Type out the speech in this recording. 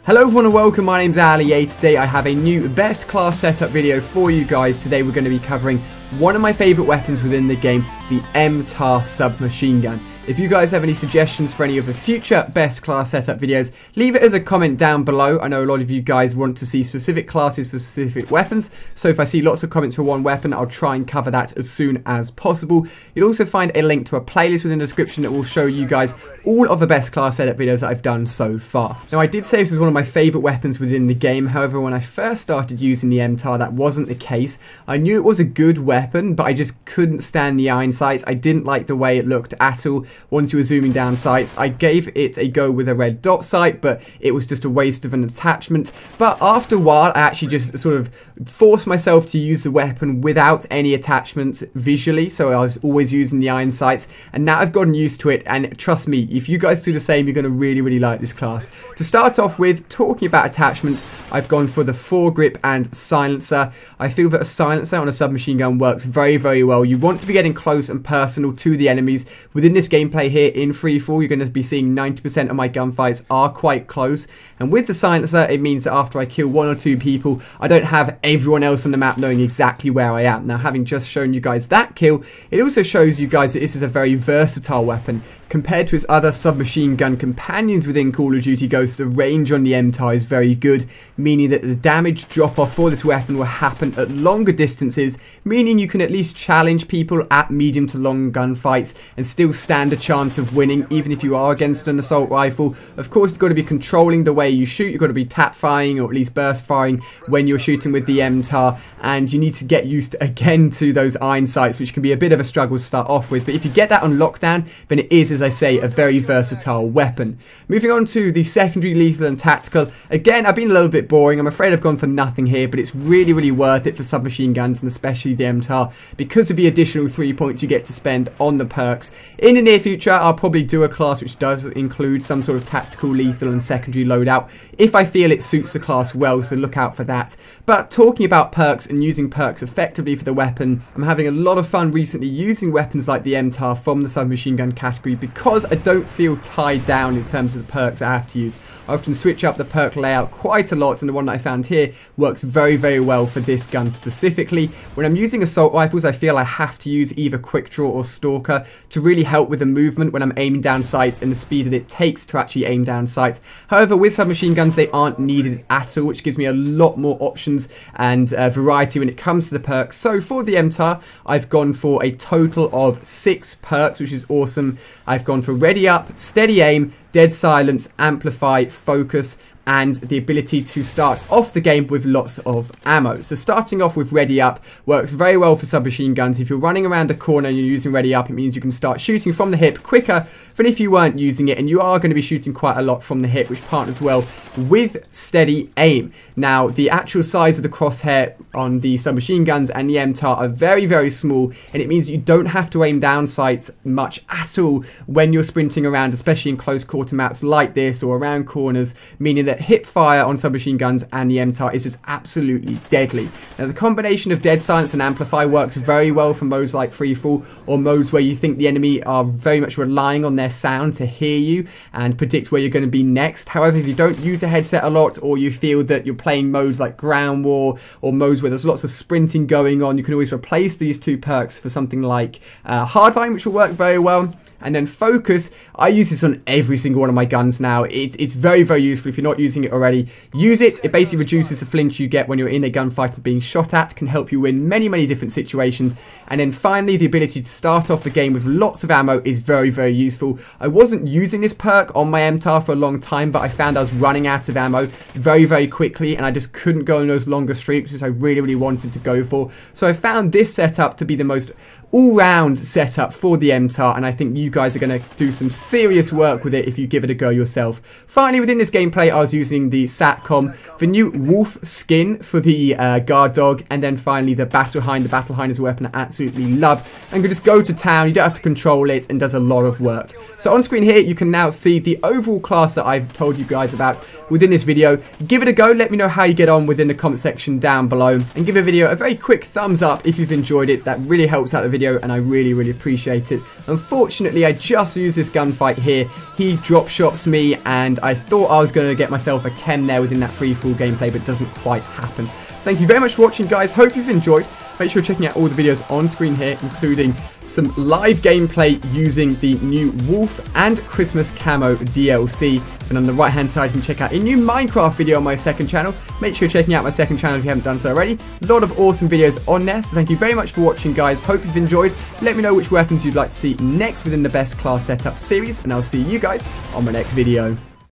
Hello everyone and welcome, my name's Ali. Today I have a new best class setup video for you guys. Today we're going to be covering one of my favourite weapons within the game, the MTAR submachine gun. If you guys have any suggestions for any of the future best class setup videos, leave it as a comment down below. I know a lot of you guys want to see specific classes for specific weapons, so if I see lots of comments for one weapon, I'll try and cover that as soon as possible. You'll also find a link to a playlist within the description that will show you guys all of the best class setup videos that I've done so far. Now I did say this was one of my favourite weapons within the game, however when I first started using the MTAR that wasn't the case. I knew it was a good weapon, but I just couldn't stand the iron sights. I didn't like the way it looked at all. Once you were zooming down sights, I gave it a go with a red dot sight, but it was just a waste of an attachment. But after a while, I actually just sort of forced myself to use the weapon without any attachments visually, so I was always using the iron sights, and now I've gotten used to it, and trust me, if you guys do the same, you're going to really like this class. To start off with, talking about attachments, I've gone for the foregrip and silencer. I feel that a silencer on a submachine gun works very well. You want to be getting close and personal to the enemies. Within this gameplay here in freefall, you're going to be seeing 90% of my gunfights are quite close, and with the silencer it means that after I kill one or two people, I don't have everyone else on the map knowing exactly where I am. Now, having just shown you guys that kill, it also shows you guys that this is a very versatile weapon. Compared to its other submachine gun companions within Call of Duty Ghosts, the range on the MTAR is very good, meaning that the damage drop off for this weapon will happen at longer distances, meaning you can at least challenge people at medium to long gunfights and still stand a chance of winning, even if you are against an assault rifle. Of course, you've got to be controlling the way you shoot. You've got to be tap firing or at least burst firing when you're shooting with the MTAR, and you need to get used again to those iron sights, which can be a bit of a struggle to start off with. But if you get that on lockdown, then it is, as I say, a very versatile weapon. Moving on to the secondary, lethal and tactical. Again, I've been a little bit boring. I'm afraid I've gone for nothing here, but it's really worth it for submachine guns, and especially the MTAR, because of the additional 3 points you get to spend on the perks. In the near future, I'll probably do a class which does include some sort of tactical, lethal and secondary loadout if I feel it suits the class well, so look out for that. But talking about perks and using perks effectively for the weapon, I'm having a lot of fun recently using weapons like the MTAR from the submachine gun category, because I don't feel tied down in terms of the perks I have to use. I often switch up the perk layout quite a lot, and the one that I found here works very well for this gun specifically. When I'm using assault rifles, I feel I have to use either quick draw or stalker to really help with the movement when I'm aiming down sights and the speed that it takes to actually aim down sights. However, with submachine guns, they aren't needed at all, which gives me a lot more options and variety when it comes to the perks. So for the MTAR, I've gone for a total of 6 perks, which is awesome. I've gone for ready up, steady aim, dead silence, amplify, focus, and the ability to start off the game with lots of ammo. So starting off with ready up works very well for submachine guns. If you're running around a corner and you're using ready up, it means you can start shooting from the hip quicker than if you weren't using it, and you are going to be shooting quite a lot from the hip, which partners well with steady aim. Now, the actual size of the crosshair on the submachine guns and the MTAR are very small, and it means you don't have to aim down sights much at all when you're sprinting around, especially in close quarter maps like this or around corners, meaning that hip fire on submachine guns and the MTAR is just absolutely deadly. Now, the combination of dead silence and amplify works very well for modes like freefall, or modes where you think the enemy are very much relying on their sound to hear you and predict where you're going to be next. However, if you don't use a headset a lot, or you feel that you're playing modes like ground war or modes where there's lots of sprinting going on, you can always replace these 2 perks for something like hardline, which will work very well. And then focus, I use this on every single one of my guns now. It's very useful. If you're not using it already, use it. It basically reduces the flinch you get when you're in a gunfight being shot at, can help you win many different situations. And then finally, the ability to start off the game with lots of ammo is very useful. I wasn't using this perk on my MTAR for a long time, but I found I was running out of ammo very quickly, and I just couldn't go on those longer streaks, which I really wanted to go for. So I found this setup to be the most all-round setup for the MTAR, and I think you guys are going to do some serious work with it if you give it a go yourself. Finally, within this gameplay, I was using the SATCOM, the new wolf skin for the guard dog, and then finally the Battle Hind. The Battle Hind is a weapon I absolutely love, and can just go to town. You don't have to control it, and does a lot of work. So on screen here, you can now see the overall class that I've told you guys about within this video. Give it a go. Let me know how you get on within the comment section down below, and give the video a very quick thumbs up if you've enjoyed it. That really helps out the video video, and I really appreciate it. Unfortunately, I just used this gunfight here. He drop shots me, and I thought I was going to get myself a chem there within that free-fall gameplay, but it doesn't quite happen. Thank you very much for watching, guys. Hope you've enjoyed. Make sure you're checking out all the videos on screen here, including some live gameplay using the new Wolf and Christmas Camo DLC. And on the right hand side, you can check out a new Minecraft video on my second channel. Make sure you're checking out my second channel if you haven't done so already. A lot of awesome videos on there, so thank you very much for watching, guys. Hope you've enjoyed. Let me know which weapons you'd like to see next within the Best Class Setup series, and I'll see you guys on my next video.